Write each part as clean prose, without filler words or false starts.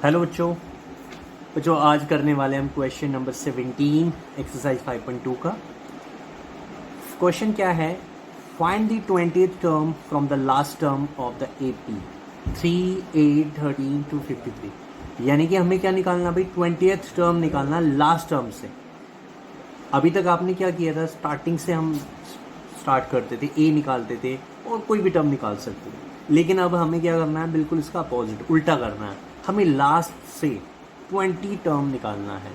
Hello बच्चों आज करने वाले हम क्वेश्चन नंबर 17 एक्सरसाइज 5.2 का। क्वेश्चन क्या है, find the 20th term from the last term of the AP 3, 8, 13 to 53। यानी कि हमें क्या निकालना भाई, 20th टर्म निकालना लास्ट टर्म से। अभी तक आपने क्या किया था, स्टार्टिंग से हम स्टार्ट करते थे, ए निकालते थे और कोई भी टर्म निकाल सकते थे। लेकिन अब हमें क्या करना है, बिल्कुल इसका अपोजिट उल्टा करना है। हमें लास्ट से 20 टर्म निकालना है,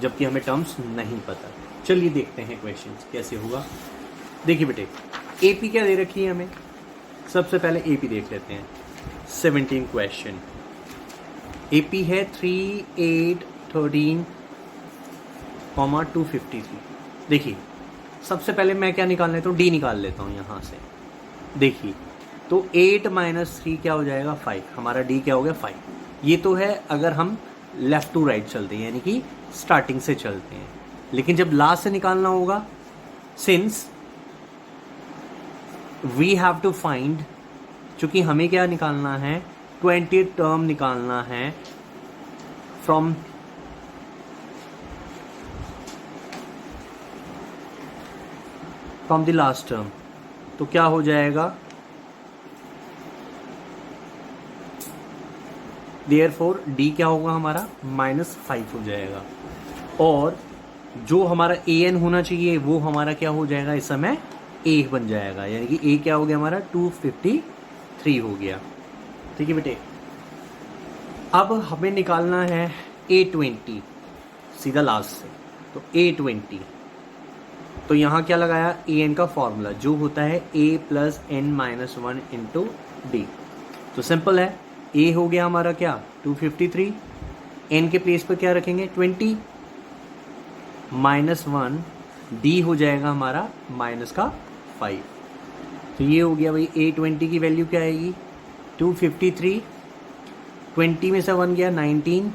जबकि हमें टर्म्स नहीं पता। चलिए देखते हैं क्वेश्चन कैसे होगा। देखिए बेटे, एपी क्या दे रखी है हमें, सबसे पहले एपी देख लेते हैं। 17 क्वेश्चन, एपी है 3, 8, 13, 253। देखिए सबसे पहले मैं क्या निकाल लेता हूँ, डी निकाल लेता हूँ यहाँ से। देखिए तो 8 - 3 क्या हो जाएगा, 5। हमारा डी क्या हो गया, 5। ये तो है अगर हम लेफ्ट टू राइट चलते हैं, यानी कि स्टार्टिंग से चलते हैं। लेकिन जब लास्ट से निकालना होगा, since we have to find, चूंकि हमें क्या निकालना है, 20 टर्म निकालना है फ्रॉम द लास्ट टर्म। तो क्या हो जाएगा, देयरफॉर डी क्या होगा हमारा, -5 हो जाएगा। और जो हमारा ए एन होना चाहिए वो हमारा क्या हो जाएगा, इस समय ए बन जाएगा। यानी कि ए क्या हो गया हमारा, 253 हो गया। ठीक है बेटे, अब हमें निकालना है A20 सीधा लास्ट से। तो A20, तो यहाँ क्या लगाया, ए एन का फॉर्मूला जो होता है A + n-1 × D। तो सिंपल है, ए हो गया हमारा क्या, 253, एन के प्लेस पर क्या रखेंगे, 20 -1, डी हो जाएगा हमारा -5। तो ये हो गया भाई, A20 की वैल्यू क्या आएगी, 253, 20 में से 1 गया 19,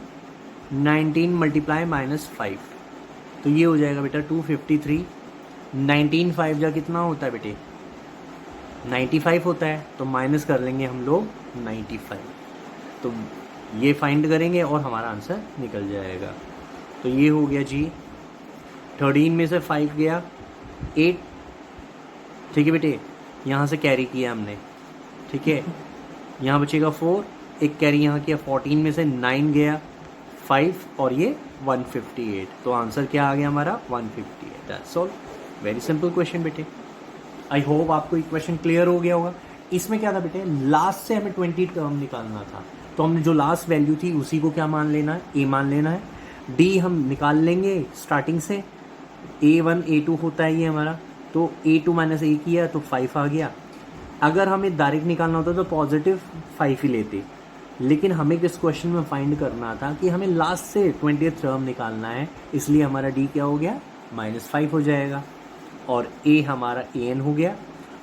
19 × -5। तो ये हो जाएगा बेटा 253, 19 5 जा कितना होता है बेटे, 95 होता है। तो माइनस कर लेंगे हम लोग 95, तो ये फाइंड करेंगे और हमारा आंसर निकल जाएगा। तो ये हो गया जी, 13 में से 5 गया 8। ठीक है बेटे, यहाँ से कैरी किया हमने, ठीक है, यहाँ बचेगा 4, एक कैरी यहाँ किया, 14 में से 9 गया 5 और ये 158। तो आंसर क्या आ गया हमारा, 158। That's all, very simple question बेटे। आई होप आपको ये क्वेश्चन क्लियर हो गया होगा। इसमें क्या था बेटे, लास्ट से हमें 20 टर्म निकालना था, तो हमने जो लास्ट वैल्यू थी उसी को क्या मान लेना है, ए मान लेना है। डी हम निकाल लेंगे स्टार्टिंग से, A1 A2 होता है ये हमारा, तो A2 - A किया तो 5 आ गया। अगर हमें डायरेक्ट निकालना होता तो +5 ही लेते, लेकिन हमें किस क्वेश्चन में फाइंड करना था कि हमें लास्ट से 20th टर्म निकालना है, इसलिए हमारा डी क्या हो गया, -5 हो जाएगा। और ए हमारा AN हो गया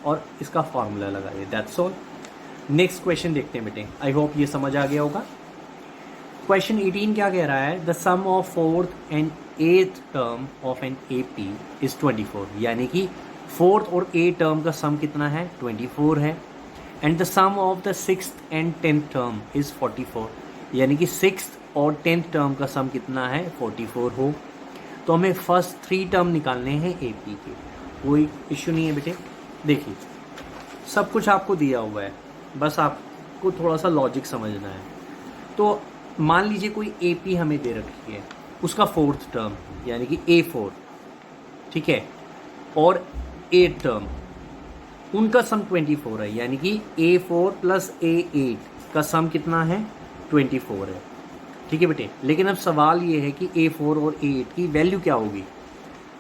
और इसका फॉर्मूला लगाइए। That's all. नेक्स्ट क्वेश्चन देखते हैं बेटे, आई होप ये समझ आ गया होगा। क्वेश्चन 18 क्या कह रहा है, the sum of 4th and 8th term of an AP is 24। यानी कि 4th और 8th टर्म का सम कितना है, 24 है। And the sum of the 6th and 10th term is 44। यानी कि 6th और 10th टर्म का सम कितना है, 44 हो। तो हमें फर्स्ट 3 टर्म निकालने हैं AP के, कोई इश्यू नहीं है बेटे। देखिए सब कुछ आपको दिया हुआ है, बस आपको थोड़ा सा लॉजिक समझना है। तो मान लीजिए कोई AP हमें दे रखी है, उसका 4th टर्म यानी कि A4, ठीक है, और 8th टर्म, उनका सम 24 है। यानी कि A4 + A8 का सम कितना है, 24 है। ठीक है बेटे, लेकिन अब सवाल ये है कि A4 और A8 की वैल्यू क्या होगी।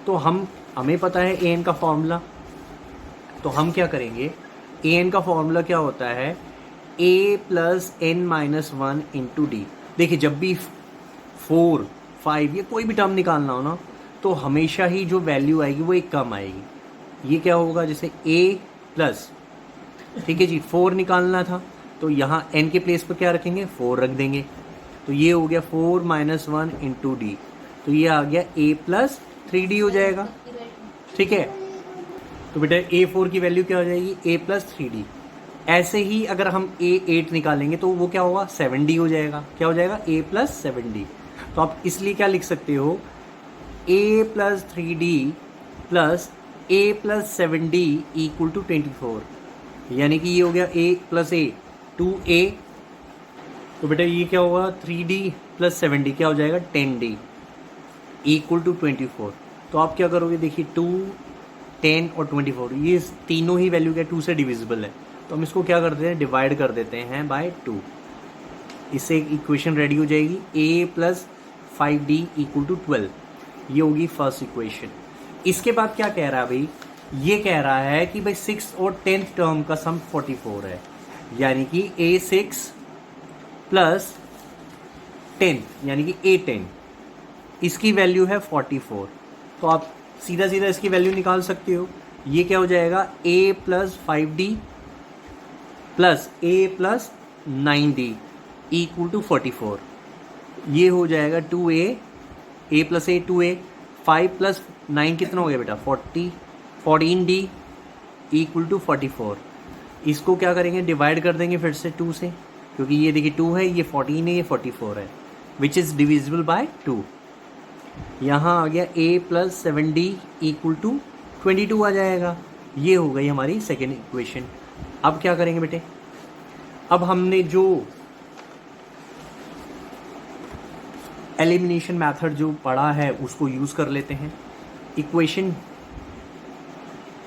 तो हमें पता है AN का फॉर्मूला, तो हम क्या करेंगे, AN का फॉर्मूला क्या होता है, A + n-1 × D। देखिए जब भी 4, 5 या कोई भी टर्म निकालना हो ना, तो हमेशा ही जो वैल्यू आएगी वो एक कम आएगी। ये क्या होगा, जैसे A+, ठीक है जी, 4 निकालना था तो यहाँ n के प्लेस पर क्या रखेंगे, 4 रख देंगे। तो ये हो गया 4 - 1 × D, तो ये आ गया A + 3D हो जाएगा। ठीक है, तो बेटा A4 की वैल्यू क्या हो जाएगी, A + 3D। ऐसे ही अगर हम A8 निकालेंगे तो वो क्या होगा 7D हो जाएगा। क्या हो जाएगा A प्लस 7D। तो आप इसलिए क्या लिख सकते हो A plus 3D plus A plus 7D equal to 24, यानी कि ये हो गया A प्लस A 2A। तो बेटा ये क्या होगा 3D प्लस 7D क्या हो जाएगा 10D इक्वल टू 24। तो आप क्या करोगे देखिए 2, 10 और 24 ये तीनों ही वैल्यू क्या 2 से डिविजिबल है, तो हम इसको क्या करते हैं डिवाइड कर देते हैं बाय 2। इससे एक इक्वेशन रेडी हो जाएगी A plus 5D equal to 12। ये होगी फर्स्ट इक्वेशन। इसके बाद क्या कह रहा है भाई, ये कह रहा है कि भाई 6 और 10th टर्म का सम 44 है, यानी कि A6 प्लस 10 यानी कि A10 इसकी वैल्यू है 44। तो आप सीधा सीधा इसकी वैल्यू निकाल सकते हो। ये क्या हो जाएगा A plus 5D plus A plus 9D equal to 44। ये हो जाएगा 2A, A plus A 2A, 5 plus 9 कितना हो गया बेटा 14D इक्वल टू 44। इसको क्या करेंगे डिवाइड कर देंगे फिर से 2 से, क्योंकि ये देखिए 2 है, ये 14 है, ये 44 है, विच इज़ डिविजिबल बाय 2। यहाँ आ गया A plus 7D equal to 22 आ जाएगा। ये हो गई हमारी सेकेंड इक्वेशन। अब क्या करेंगे बेटे, अब हमने जो एलिमिनेशन मेथड जो पढ़ा है उसको यूज़ कर लेते हैं। Equation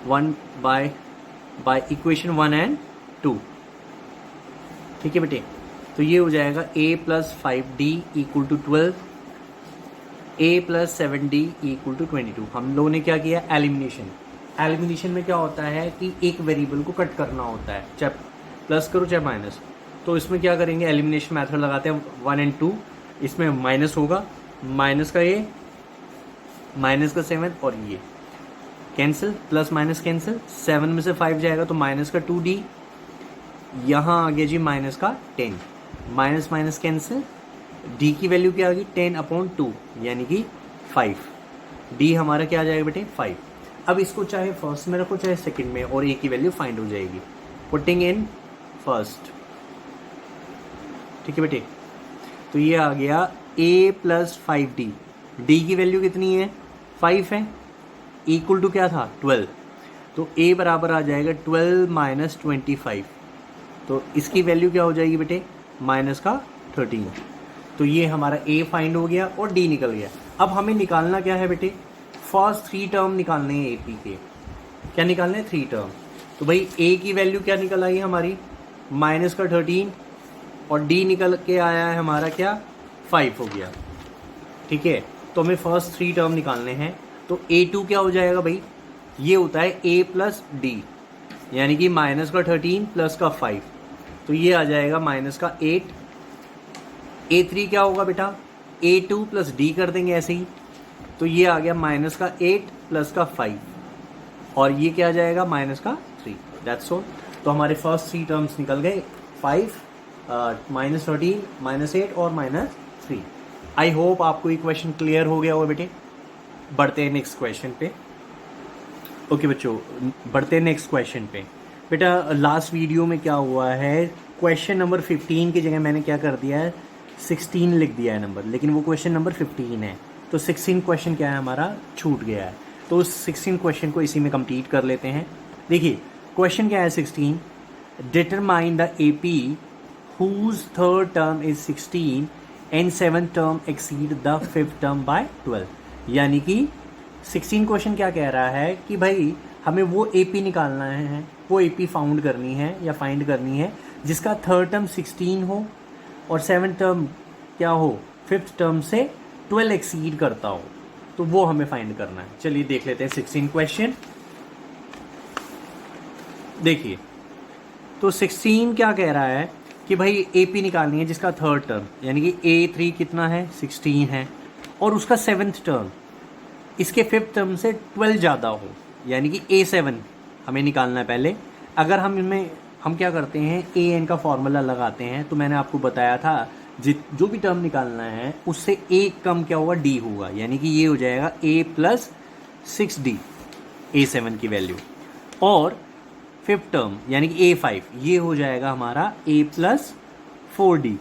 1 by equation 1 and 2। ठीक है बेटे, तो ये हो जाएगा A plus 5D equal to 12, A plus 7D equal to 22। हम लोगों ने क्या किया एलिमिनेशन। एलिमिनेशन में क्या होता है कि एक वेरिएबल को कट करना होता है, चाहे प्लस करो चाहे माइनस। तो इसमें क्या करेंगे एलिमिनेशन मेथड लगाते हैं 1 एंड 2। इसमें माइनस होगा, माइनस का ये, माइनस का 7 और ये कैंसिल, प्लस माइनस कैंसिल, 7 में से 5 जाएगा तो माइनस का 2D, यहाँ आ गया जी माइनस का 10, माइनस माइनस कैंसिल, D की वैल्यू क्या आ गई 10/2 यानी कि 5। D हमारा क्या आ जाएगा बेटे 5। अब इसको चाहे फर्स्ट में रखो चाहे सेकंड में और A की वैल्यू फाइंड हो जाएगी पुटिंग इन फर्स्ट। ठीक है बेटे, तो ये आ गया A प्लस 5D, D की वैल्यू कितनी है 5 है, इक्वल टू क्या था 12। तो A बराबर आ जाएगा 12 माइनस 25। तो इसकी वैल्यू क्या हो जाएगी बेटे माइनस का 13। तो ये हमारा A फाइंड हो गया और D निकल गया। अब हमें निकालना क्या है बेटे, फर्स्ट 3 टर्म निकालने हैं AP के। क्या निकालने हैं 3 टर्म। तो भाई A की वैल्यू क्या निकल आई हमारी माइनस का 13 और D निकल के आया है हमारा क्या 5 हो गया। ठीक है, तो हमें फर्स्ट 3 टर्म निकालने हैं। तो A2 क्या हो जाएगा भाई, ये होता है A प्लस D यानी कि माइनस का 13 प्लस का 5, तो ये आ जाएगा माइनस का 8। A3 क्या होगा बेटा A2 प्लस D कर देंगे ऐसे ही, तो ये आ गया माइनस का 8 प्लस का 5 और ये क्या आ जाएगा माइनस का 3। That's all. तो हमारे फर्स्ट 3 टर्म्स निकल गए 5, माइनस 13, माइनस 8 और माइनस 3। आई होप आपको ये क्वेश्चन क्लियर हो गया होगा बेटे। बढ़ते हैं नेक्स्ट क्वेश्चन पे। ओके बच्चों, बढ़ते हैं नेक्स्ट क्वेश्चन पे। बेटा लास्ट वीडियो में क्या हुआ है, क्वेश्चन नंबर 15 की जगह मैंने क्या कर दिया है 16 लिख दिया है नंबर, लेकिन वो क्वेश्चन नंबर 15 है। तो 16 क्वेश्चन क्या है हमारा छूट गया है, तो उस 16 क्वेश्चन को इसी में कंप्लीट कर लेते हैं। देखिए क्वेश्चन क्या है 16, determine the AP whose third term is 16 and 7th term exceed the 5th term by 12। यानी कि 16 क्वेश्चन क्या कह रहा है कि भाई हमें वो AP निकालना है, वो AP फाउंड करनी है या फाइंड करनी है जिसका थर्ड टर्म 16 हो और 7th टर्म क्या हो 5th टर्म से 12 एक्सीड करता हो, तो वो हमें फाइंड करना है। चलिए देख लेते हैं 16 क्वेश्चन। देखिए तो 16 क्या कह रहा है कि भाई AP निकालनी है जिसका थर्ड टर्म यानी कि A3 कितना है 16 है और उसका 7th टर्म इसके 5th टर्म से 12 ज़्यादा हो, यानी कि A7 हमें निकालना है पहले। अगर हम क्या करते हैं AN का फॉर्मूला लगाते हैं, तो मैंने आपको बताया था जो भी टर्म निकालना है उससे एक कम क्या होगा D होगा, यानी कि ये हो जाएगा A प्लस 6D A7 की वैल्यू। और फिफ्थ टर्म यानी कि A5, ये हो जाएगा हमारा A प्लस 4D।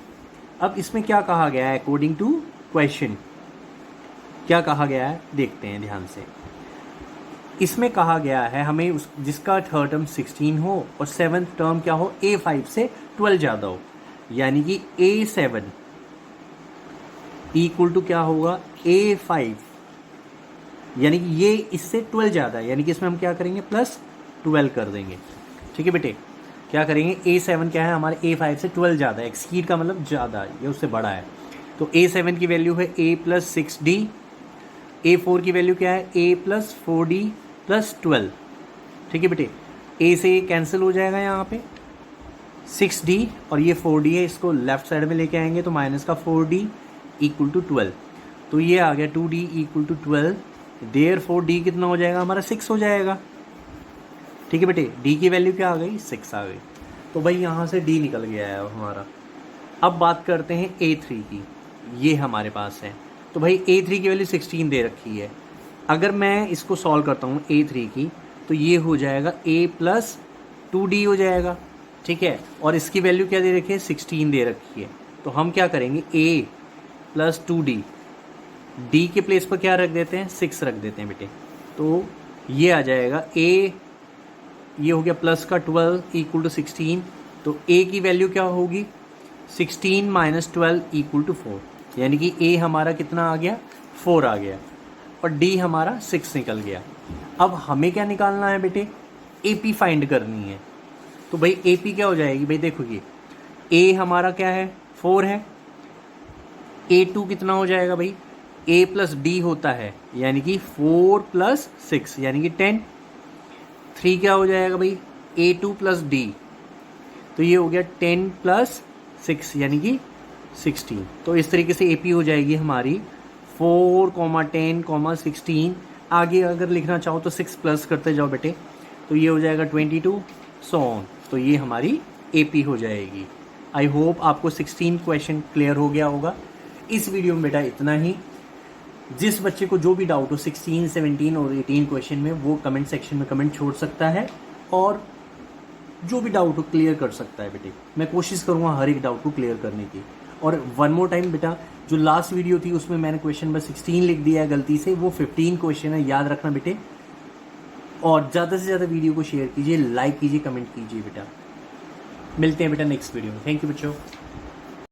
अब इसमें क्या कहा गया है अकॉर्डिंग टू क्वेश्चन, क्या कहा गया है देखते हैं ध्यान से। इसमें कहा गया है हमें उस जिसका थर्ड टर्म 16 हो और सेवन्थ टर्म क्या हो A5 से 12 ज़्यादा हो, यानी कि A7 इक्वल टू क्या होगा A5, यानी कि ये इससे 12 ज़्यादा है, यानी कि इसमें हम क्या करेंगे प्लस 12 कर देंगे। ठीक है बेटे, क्या करेंगे A7 क्या है हमारे A5 से 12 ज़्यादा है, एक्सीड का मतलब ज़्यादा है, ये उससे बड़ा है। तो A7 की वैल्यू है A प्लस 6D, A4 की वैल्यू क्या है A प्लस 4D प्लस 12। ठीक है बेटे, A से ये कैंसिल हो जाएगा यहाँ पे 6D और ये 4D है, इसको लेफ्ट साइड में लेके आएंगे तो माइनस का 4D इक्वल टू 12, तो ये आ गया 2D equal to 12, there 4D कितना हो जाएगा हमारा 6 हो जाएगा। ठीक है बेटे, D की वैल्यू क्या आ गई 6 आ गई, तो भाई यहाँ से D निकल गया है हमारा। अब बात करते हैं A3 की, ये हमारे पास है, तो भाई A3 की वैल्यू 16 दे रखी है। अगर मैं इसको सॉल्व करता हूँ A3 की, तो ये हो जाएगा A प्लस 2D हो जाएगा। ठीक है, और इसकी वैल्यू क्या दे रखी है 16 दे रखी है, तो हम क्या करेंगे A प्लस 2D, D के प्लेस पर क्या रख देते हैं 6 रख देते हैं बेटे, तो ये आ जाएगा A, ये हो गया प्लस का 12 इक्वल टू 16, तो A की वैल्यू क्या होगी 16 माइनस 12 इक्वल टू 4, यानी कि A हमारा कितना आ गया 4 आ गया और D हमारा 6 निकल गया। अब हमें क्या निकालना है बेटे AP फाइंड करनी है, तो भाई AP क्या हो जाएगी भाई देखो ये A हमारा क्या है 4 है, A2 कितना हो जाएगा भाई A प्लस D होता है यानी कि 4 प्लस 6 यानी कि 10, 3 क्या हो जाएगा भाई A2 प्लस D, तो ये हो गया 10 प्लस 6 यानी कि 16, तो इस तरीके से AP हो जाएगी हमारी 4, 10, 16। आगे अगर लिखना चाहो तो 6 प्लस करते जाओ बेटे, तो ये हो जाएगा 22 सो ऑन, तो ये हमारी AP हो जाएगी। आई होप आपको 16 क्वेश्चन क्लियर हो गया होगा। इस वीडियो में बेटा इतना ही। जिस बच्चे को जो भी डाउट हो 16, 17 और 18 क्वेश्चन में, वो कमेंट सेक्शन में कमेंट छोड़ सकता है और जो भी डाउट हो क्लियर कर सकता है बेटे। मैं कोशिश करूँगा हर एक डाउट को क्लियर करने की। और वन मोर टाइम बेटा, जो लास्ट वीडियो थी उसमें मैंने क्वेश्चन नंबर 16 लिख दिया है गलती से, वो 15 क्वेश्चन है, याद रखना बेटे। और ज़्यादा से ज़्यादा वीडियो को शेयर कीजिए, लाइक कीजिए, कमेंट कीजिए बेटा। मिलते हैं बेटा नेक्स्ट वीडियो में। थैंक यू बच्चों।